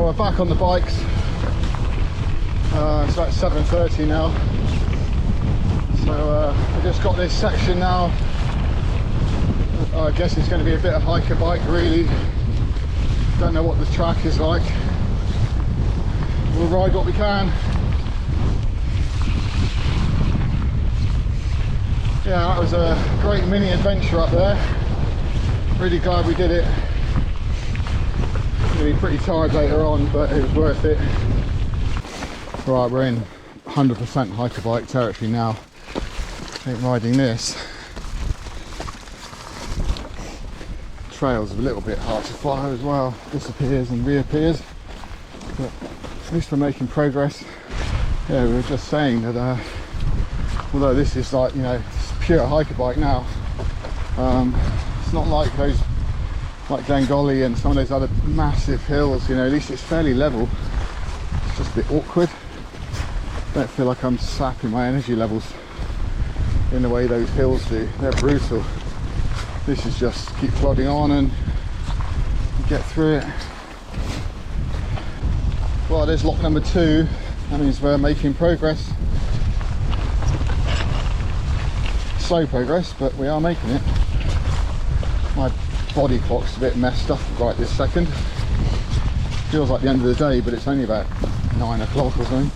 we're back on the bikes. It's about 7:30 now. So I just got this section now. I guess it's going to be a bit of hiker bike really. Don't know what the track is like. We'll ride what we can. Yeah, that was a great mini adventure up there. Really glad we did it. Gonna be pretty tired later on, but it was worth it. Right, we're in 100% hiker bike territory now. I think riding this trail's a little bit hard to follow as well. Disappears and reappears, but at least we're making progress. Yeah, we were just saying that although this is like, you know, it's pure hiker bike now, it's not like those, like Glengolly and some of those other massive hills, you know. At least it's fairly level. It's just a bit awkward. Don't feel like I'm sapping my energy levels in the way those hills do. They're brutal. This is just keep plodding on and get through it. Well, there's lock number 2. That means we're making progress. Slow progress, but we are making it. My body clock's a bit messed up right this second. Feels like the end of the day, but it's only about 9 o'clock or something.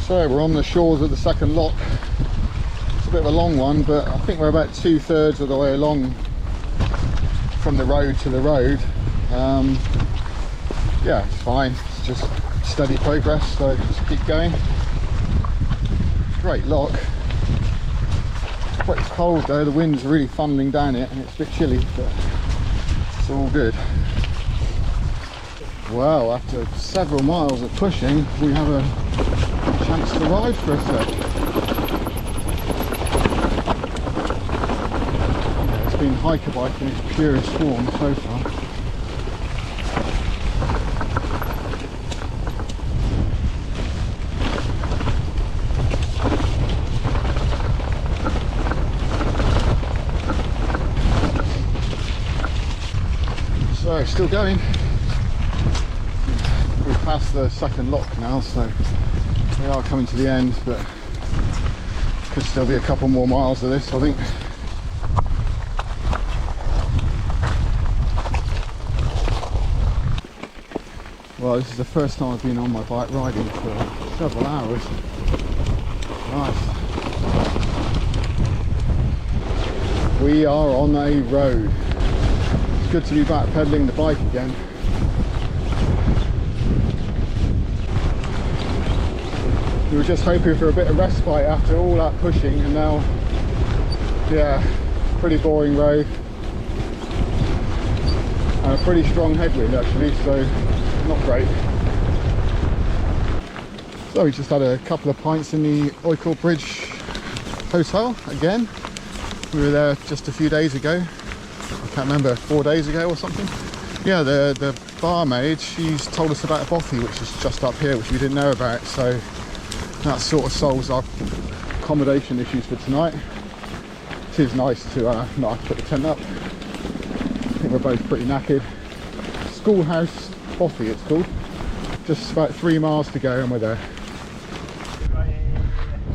So we're on the shores of the second loch. It's a bit of a long one, but I think we're about 2/3 of the way along from the road to the road. Yeah, it's fine. It's just steady progress, so just keep going. Great loch. It's quite cold though, the wind's really funneling down it and it's a bit chilly, but it's all good. Well, after several miles of pushing, we have a chance to ride for a sec. Yeah, it's been hiker bike in its purest form so far. So, still going. We've passed the second loch now, so we are coming to the end, but could still be a couple more miles of this, I think. Well, this is the first time I've been on my bike riding for several hours. Nice. We are on a road. It's good to be back pedaling the bike again. We were just hoping for a bit of respite after all that pushing, and now, yeah, pretty boring road. And a pretty strong headwind actually, so not great. So we just had a couple of pints in the Oykel Bridge hotel again. We were there just a few days ago. I can't remember, 4 days ago or something. Yeah, the barmaid, she's told us about Bothy, which is just up here, which we didn't know about, so that sort of solves our accommodation issues for tonight. It is nice to not have to put the tent up. I think we're both pretty knackered. Schoolhouse Bothy it's called. Just about 3 miles to go and we're there.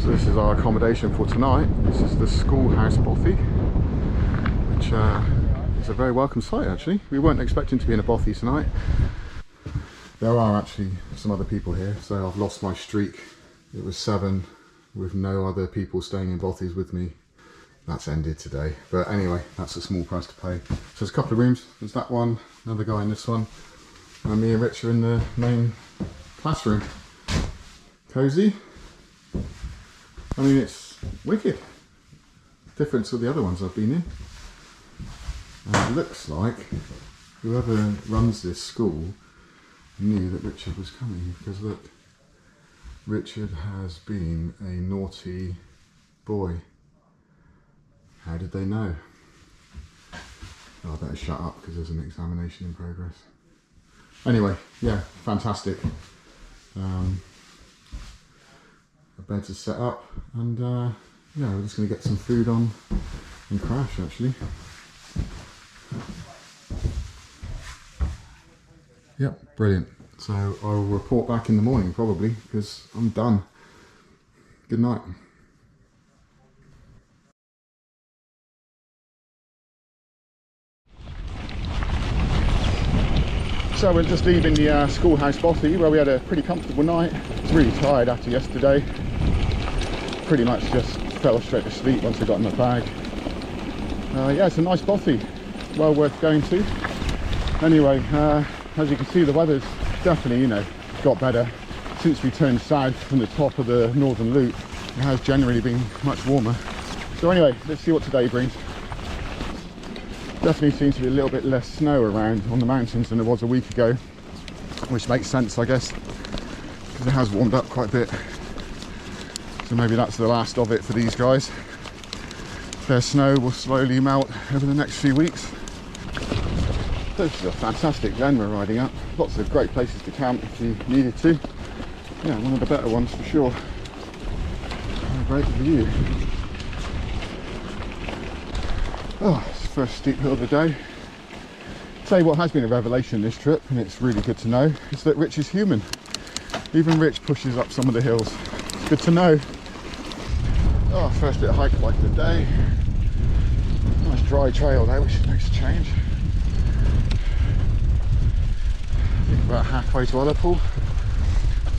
So this is our accommodation for tonight. This is the Schoolhouse Bothy, which is a very welcome sight actually. We weren't expecting to be in a Bothy tonight. There are actually some other people here, so I've lost my streak. It was 7 with no other people staying in Bothys with me. That's ended today, but anyway, that's a small price to pay. So there's a couple of rooms. There's that one, another guy in this one, and me and Rich are in the main classroom. Cozy. I mean, it's wicked. Different to the other ones I've been in. And it looks like whoever runs this school knew that Richard was coming, because look, Richard has been a naughty boy. How did they know? Oh, I better shut up because there's an examination in progress. Anyway, yeah, fantastic. A bed is set up, and yeah, we're just going to get some food on and crash actually. Yep, brilliant. So I will report back in the morning probably, because I'm done. Good night. So we're just leaving the Schoolhouse Bothy, where we had a pretty comfortable night. I was really tired after yesterday. Pretty much just fell straight to sleep once I got in my bag. Yeah, it's a nice Bothy, well worth going to. Anyway, as you can see, the weather's definitely, you know, got better since we turned south from the top of the northern loop. It has generally been much warmer. So anyway, let's see what today brings. Definitely seems to be a little bit less snow around on the mountains than there was a week ago, which makes sense, I guess, because it has warmed up quite a bit. So maybe that's the last of it for these guys. Their snow will slowly melt over the next few weeks. This is a fantastic glen we're riding up. Lots of great places to camp if you needed to. Yeah, one of the better ones for sure. And a great view. Oh, it's the first steep hill of the day. Tell you what has been a revelation this trip, and it's really good to know, is that Rich is human. Even Rich pushes up some of the hills. It's good to know. Oh, first bit of hike like the day. Nice dry trail there, which makes a change. I think about halfway to Ullapool,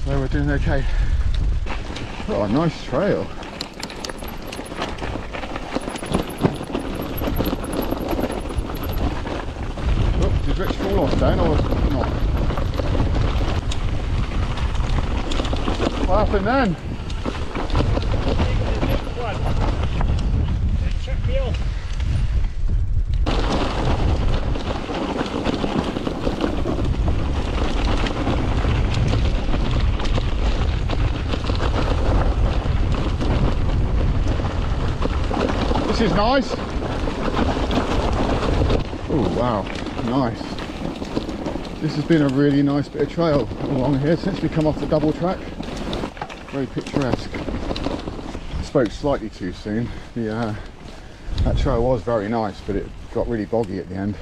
so we're doing okay. Oh, a nice trail. Oh, did Rich fall off down or not? What happened then? This is nice. Oh wow, nice. This has been a really nice bit of trail along here since we come off the double track. Very picturesque. I spoke slightly too soon. That trail was very nice, but it got really boggy at the end.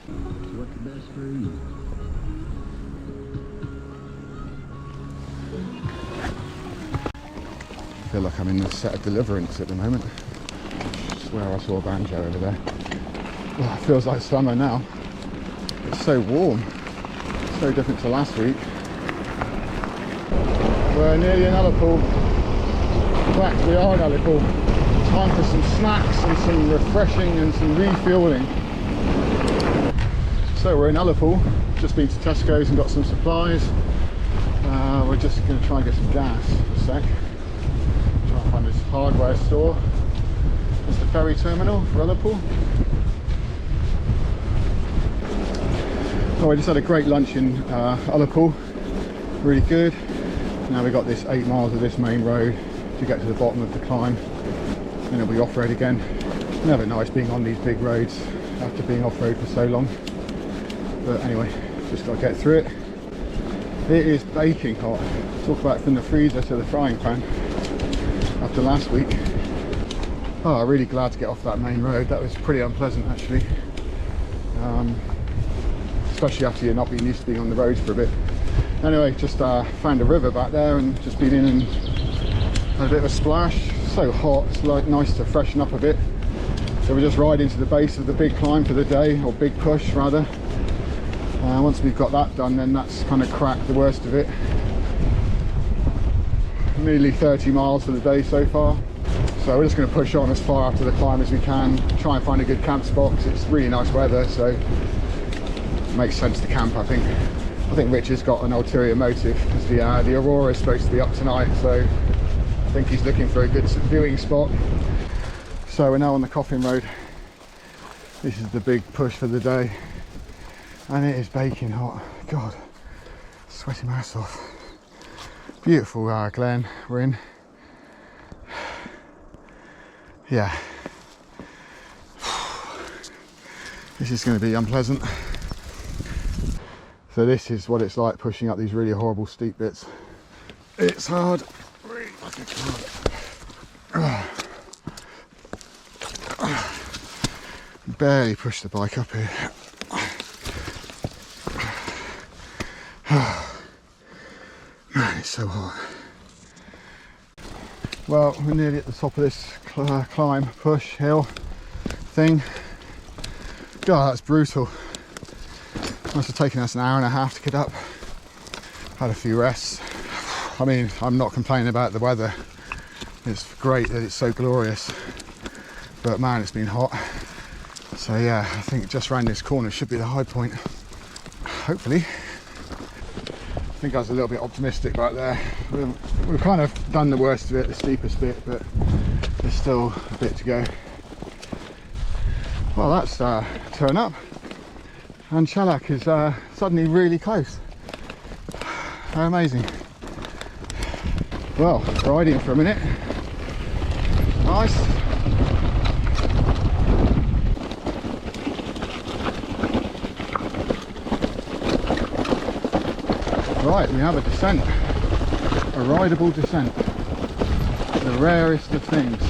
What's the best for you? I feel like I'm in the set of Deliverance at the moment. I swear I saw a banjo over there. Oh, it feels like summer now. It's so warm. So different to last week. We're nearly in Ullapool. In fact, we are in Ullapool. Time for some snacks and some refreshing and some refueling. So we're in Ullapool. Just been to Tesco's and got some supplies. We're just going to try and get some gas for a sec. Try and find this hardware store. It's the ferry terminal for Ullapool. So I just had a great lunch in Ullapool. Really good. Now we've got this 8 miles of this main road to get to the bottom of the climb. Then it'll be off-road again. Never nice being on these big roads after being off-road for so long. But anyway, just got to get through it. It is baking hot. Talk about from the freezer to the frying pan after last week. Oh, I'm really glad to get off that main road. That was pretty unpleasant actually. Especially after you're not being used to being on the roads for a bit. Anyway, just found a river back there and just been in and had a bit of a splash. So hot, it's like nice to freshen up a bit. So we're just riding to the base of the big climb for the day, or big push rather. Once we've got that done, then that's kind of cracked the worst of it. Nearly 30 miles for the day so far. So we're just going to push on as far after the climb as we can, try and find a good camp spot because it's really nice weather, so it makes sense to camp, I think. I think Rich has got an ulterior motive because the aurora is supposed to be up tonight, so I think he's looking for a good viewing spot. So we're now on the Coffing Road. This is the big push for the day, and it is baking hot. God, sweating my ass off. Beautiful glen we're in. Yeah, this is going to be unpleasant. So this is what it's like pushing up these really horrible steep bits. It's hard, really fucking hard. Barely pushed the bike up here. Man, it's so hot. Well, we're nearly at the top of this climb, push, hill thing. God, that's brutal. Must have taken us an hour and a half to get up. Had a few rests. I mean, I'm not complaining about the weather. It's great that it's so glorious. But man, it's been hot. So yeah, I think just round this corner should be the high point. Hopefully. I think I was a little bit optimistic back there. We've kind of done the worst of it, the steepest bit, but there's still a bit to go. Well, that's turn up. And Suileag is suddenly really close. How amazing. Well, riding for a minute. Nice. Right, we have a descent, a rideable descent, the rarest of things,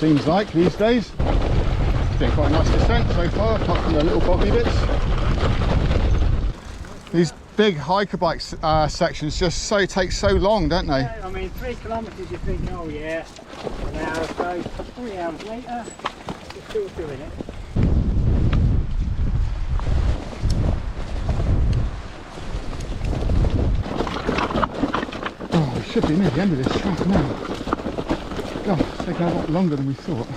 seems like these days. It's been quite a nice descent so far, apart from the little boggy bits. These big hiker bike sections just take so long, don't they? Yeah, I mean 3 kilometres you think, oh yeah, an hour or so, 3 hours later, you're still doing it. Should be near the end of this track now. God, it's taking a lot longer than we thought.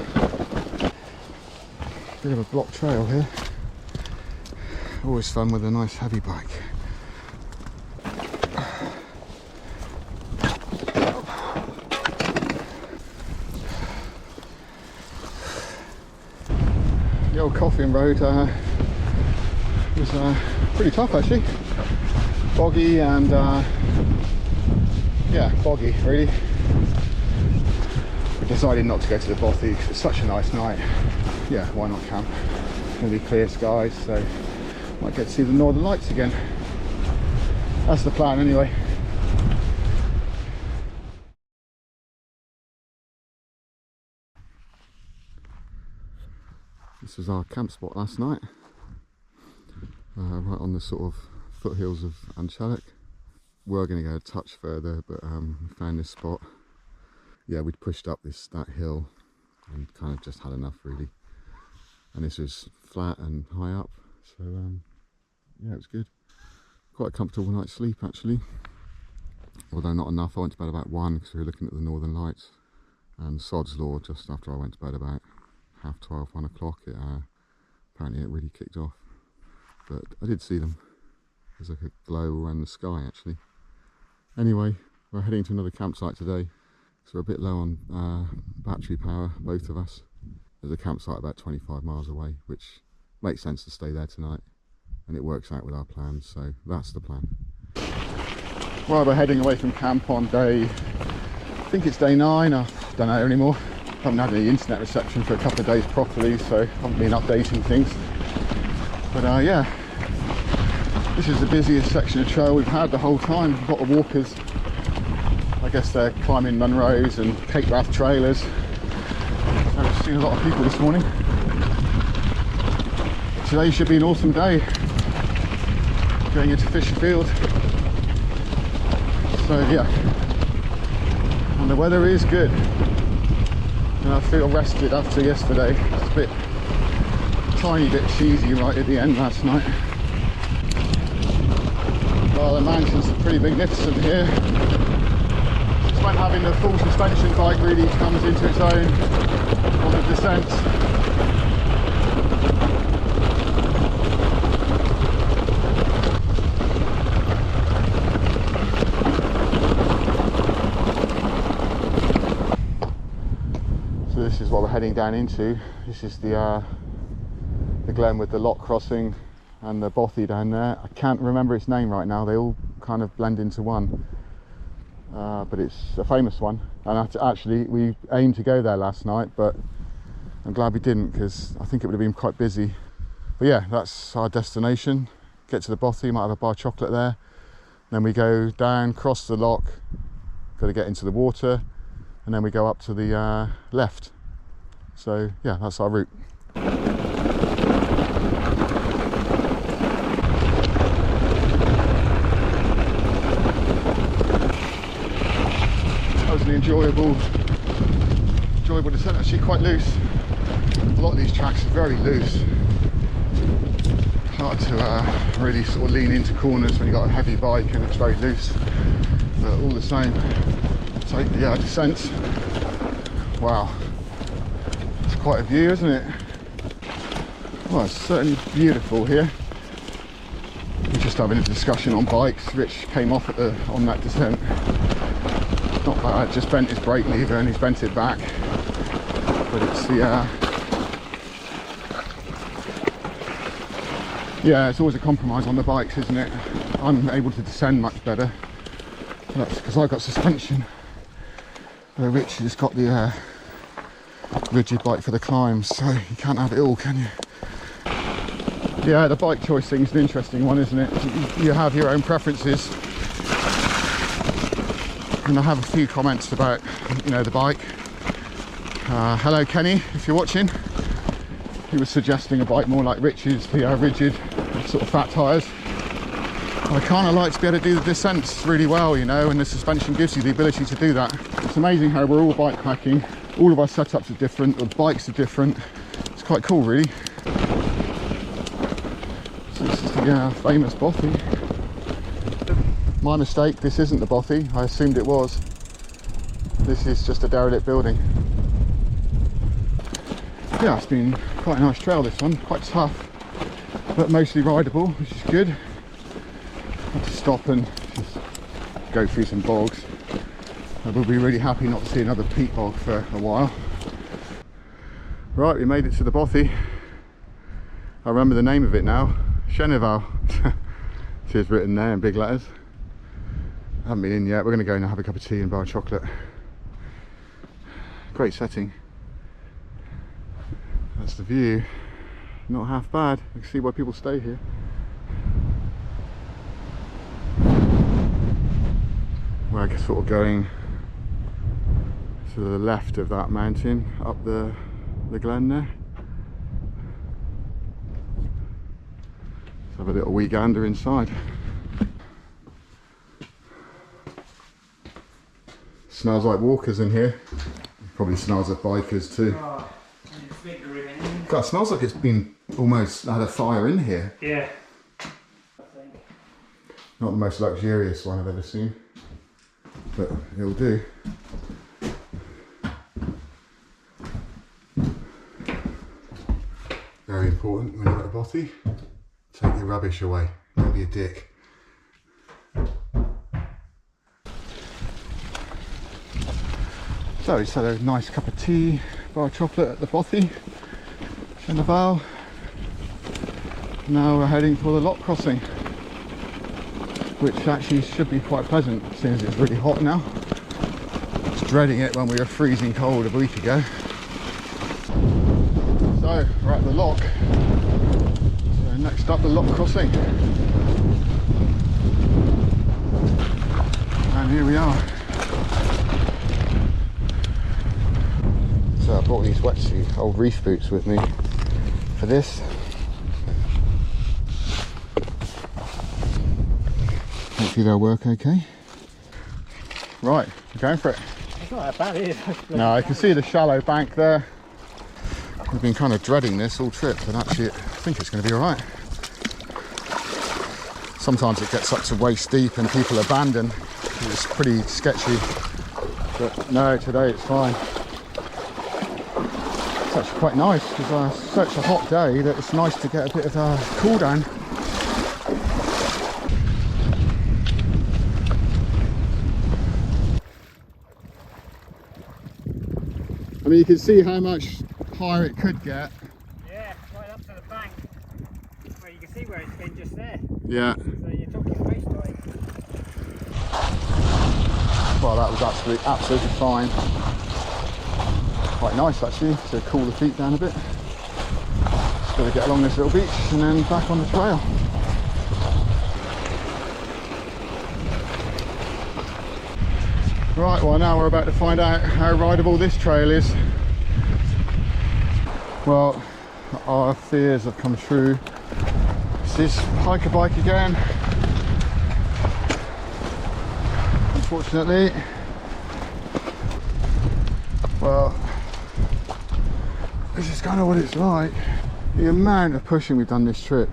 Bit of a block trail here. Always fun with a nice heavy bike. The old Coffing Road was pretty tough actually. Boggy and yeah, boggy really. We decided not to go to the Bothy because it's such a nice night. Yeah, why not camp? It's going to be clear skies, so might get to see the northern lights again. That's the plan anyway. This was our camp spot last night, right on the sort of foothills of Suileag. We were going to go a touch further, but we found this spot. Yeah, we'd pushed up that hill and kind of just had enough really. And this was flat and high up, so yeah, it was good. Quite a comfortable night's sleep actually, although not enough. I went to bed about 1 because we were looking at the northern lights, and sod's law, just after I went to bed about 12:30, 1 o'clock, apparently it really kicked off. But I did see them. There's like a glow around the sky actually. Anyway, we're heading to another campsite today, so we're a bit low on battery power, both of us. There's a campsite about 25 miles away, which makes sense to stay there tonight, and it works out with our plans, so that's the plan. Well, we're heading away from camp on day, I think it's day 9, I don't know anymore. I haven't had any internet reception for a couple of days properly, so I haven't been updating things. But yeah, this is the busiest section of trail we've had the whole time. A lot of walkers. I guess they're climbing Munros and Cape Wrath trailers. I've seen a lot of people this morning. Today should be an awesome day. Going into Fisherfield. So yeah, and the weather is good. And I feel rested after yesterday. It's a bit, tiny bit cheesy right at the end last night. Well, the mountains are pretty magnificent here. It's when having the full suspension bike really comes into its own on the descents. So this is what we're heading down into. This is the glen with the Loch crossing and the Bothy down there. I can't remember its name right now, they all kind of blend into one, but it's a famous one, and actually we aimed to go there last night, but I'm glad we didn't because I think it would have been quite busy. But yeah, that's our destination. Get to the Bothy, might have a bar of chocolate there, then we go down, cross the Loch, got to get into the water, and then we go up to the left. So yeah, that's our route. enjoyable descent, actually quite loose. A lot of these tracks are very loose. Hard to really sort of lean into corners when you've got a heavy bike and it's very loose. But all the same, so yeah, descents. Wow, it's quite a view, isn't it? Well, it's certainly beautiful here. We're just having a discussion on bikes. Rich came off on that descent. Not bad, just bent his brake lever and he's bent it back. But it's the yeah, it's always a compromise on the bikes, isn't it? I'm able to descend much better. That's because I've got suspension. Rich has got the rigid bike for the climbs, so you can't have it all, can you? Yeah, the bike choice thing is an interesting one, isn't it? You have your own preferences. And I have a few comments about, you know, the bike. Hello Kenny, if you're watching. He was suggesting a bike more like Rich's, the rigid, sort of fat tyres. I kind of like to be able to do the descents really well, you know, and the suspension gives you the ability to do that. It's amazing how we're all bike packing. All of our setups are different, the bikes are different. It's quite cool, really. So this is the famous Bothy. My mistake, this isn't the Bothy. I assumed it was. This is just a derelict building. Yeah, it's been quite a nice trail, this one. Quite tough, but mostly rideable, which is good. Had to stop and just go through some bogs. I will be really happy not to see another peat bog for a while. Right, we made it to the Bothy. I remember the name of it now. Shenavall. See, it's written there in big letters. I haven't been in yet. We're going to go and have a cup of tea and bar of chocolate. Great setting. That's the view. Not half bad. You can see why people stay here. We're sort of going to the left of that mountain, up the glen there. Let's have a little wee gander inside. Smells like walkers in here. Probably smells like bikers too. Oh, God, it smells like it's been almost had a fire in here. yeah. Not the most luxurious one I've ever seen, but it'll do. Very important when you're at a Bothy. Take your rubbish away. Don't be a dick. So we just had a nice cup of tea, bar of chocolate at the Bothy, Shenavall. Now we're heading for the Loch crossing, which actually should be quite pleasant, seeing as it's really hot now. I was dreading it when we were freezing cold a week ago. So we're at the Loch. So next up, the Loch crossing. And here we are. So I brought these wetsuit, old reef boots with me for this. Hopefully they'll work okay. Right, we're going for it. It's not that bad, is it? No, I can see the shallow bank there. We've been kind of dreading this all trip, but actually I think it's going to be alright. Sometimes it gets up to waist deep and people abandon. It's pretty sketchy. But no, today it's fine. It's actually quite nice because it's such a hot day that it's nice to get a bit of a cool down. I mean, you can see how much higher it could get. Yeah, right up to the bank. Well, you can see where it's been just there. Yeah. So you're talking waist height. Well, that was absolutely fine. Quite nice actually to cool the feet down a bit. Just got to get along this little beach and then back on the trail. Right, well now we're about to find out how rideable this trail is. Well, our fears have come true. This is hiker bike again. Unfortunately, Well, this is kind of what it's like. The amount of pushing we've done this trip,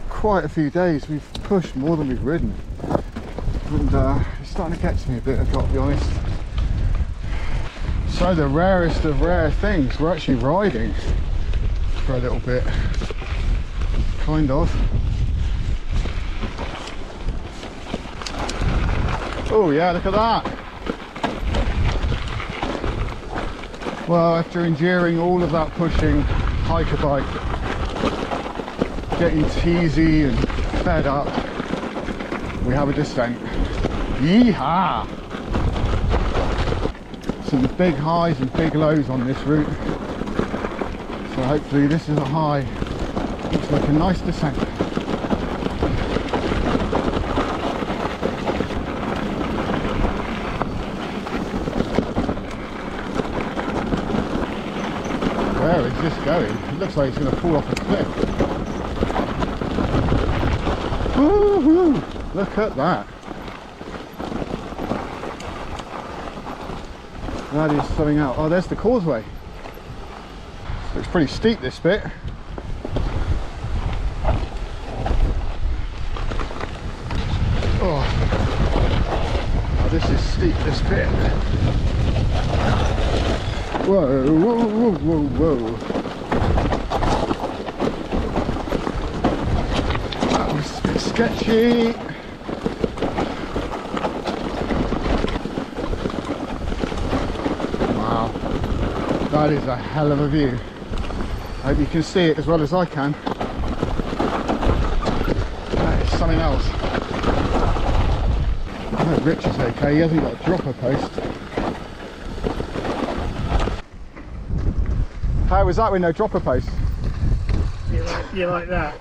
quite a few days. We've pushed more than we've ridden, and it's starting to get to me a bit, I've got to be honest. So the rarest of rare things, we're actually riding for a little bit, kind of. Oh yeah, look at that. Well, after enduring all of that pushing, hiker bike, getting teasy and fed up, we have a descent. Yeehaw! Some big highs and big lows on this route, so hopefully this is a high. Looks like a nice descent. Where is this going? It looks like it's going to fall off a cliff. Woohoo! Look at that. That is something else. Oh, there's the causeway. Looks pretty steep, this bit. Oh, this is steep, this bit. Whoa, whoa, whoa, whoa, whoa. That was a bit sketchy. Wow, that is a hell of a view. I hope you can see it as well as I can. That is something else. I hope Rich is okay, he hasn't got a dropper post. How was that with no dropper post? You like that?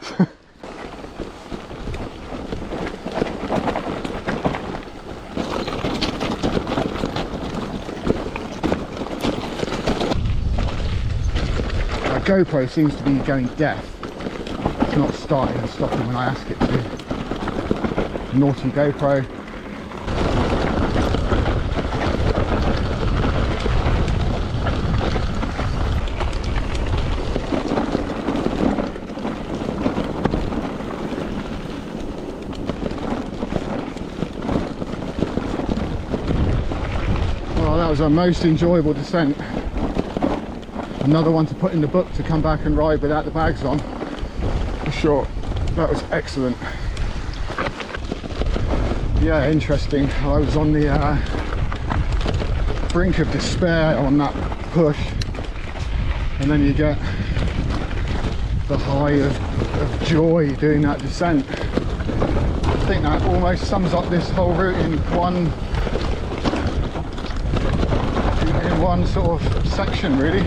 My GoPro seems to be going deaf. It's not starting and stopping when I ask it to. Naughty GoPro. That was our most enjoyable descent. Another one to put in the book to come back and ride without the bags on, for sure. That was excellent. Yeah, interesting. I was on the brink of despair on that push, and then you get the high of joy doing that descent. I think that almost sums up this whole route in one sort of section, really.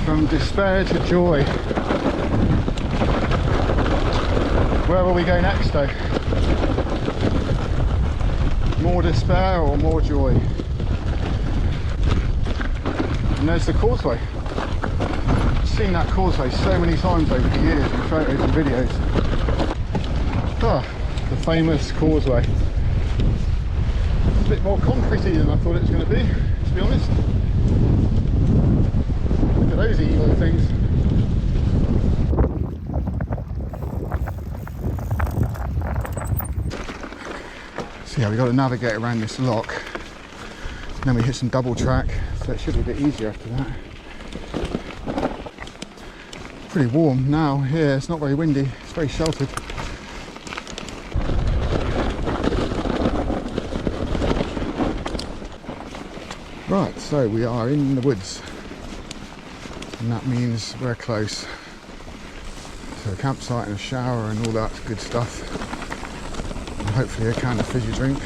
From despair to joy. Where will we go next though? More despair or more joy? And there's the causeway. I've seen that causeway so many times over the years in photos and videos. Ah, the famous causeway. It's a bit more concretey than I thought it was going to be, to be honest. Look at those evil things. So yeah, we've got to navigate around this loch. And then we hit some double track, so it should be a bit easier after that. Pretty warm now here, it's not very windy, it's very sheltered. Right, so we are in the woods, and that means we're close to a campsite and a shower and all that good stuff, and hopefully a can of fizzy drink.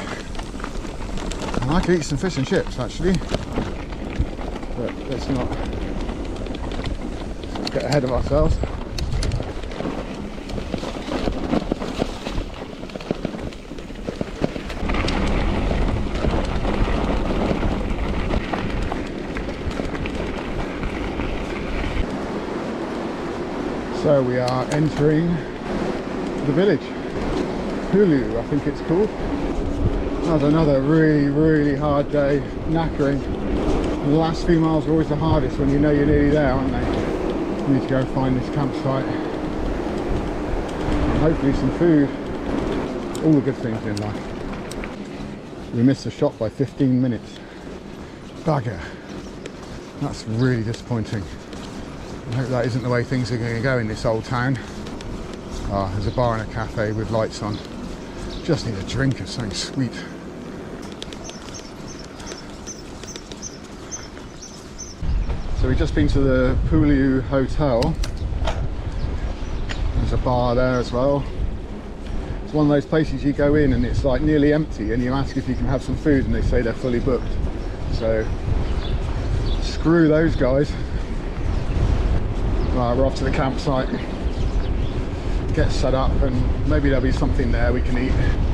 And I could eat some fish and chips actually, but let's not get ahead of ourselves. So we are entering the village, Poolewe I think it's called. That was another really hard day, knackering. The last few miles are always the hardest when you know you're nearly there, aren't they? You need to go find this campsite and hopefully some food. All the good things in life. We missed the shop by 15 minutes. Bugger. That's really disappointing. I hope that isn't the way things are going to go in this old town. Ah, there's a bar and a cafe with lights on. Just need a drink of something sweet. So we've just been to the Poolewe Hotel. There's a bar there as well. It's one of those places you go in and it's like nearly empty and you ask if you can have some food and they say they're fully booked. So screw those guys. Right, we're off to the campsite. Get set up and maybe there'll be something there we can eat.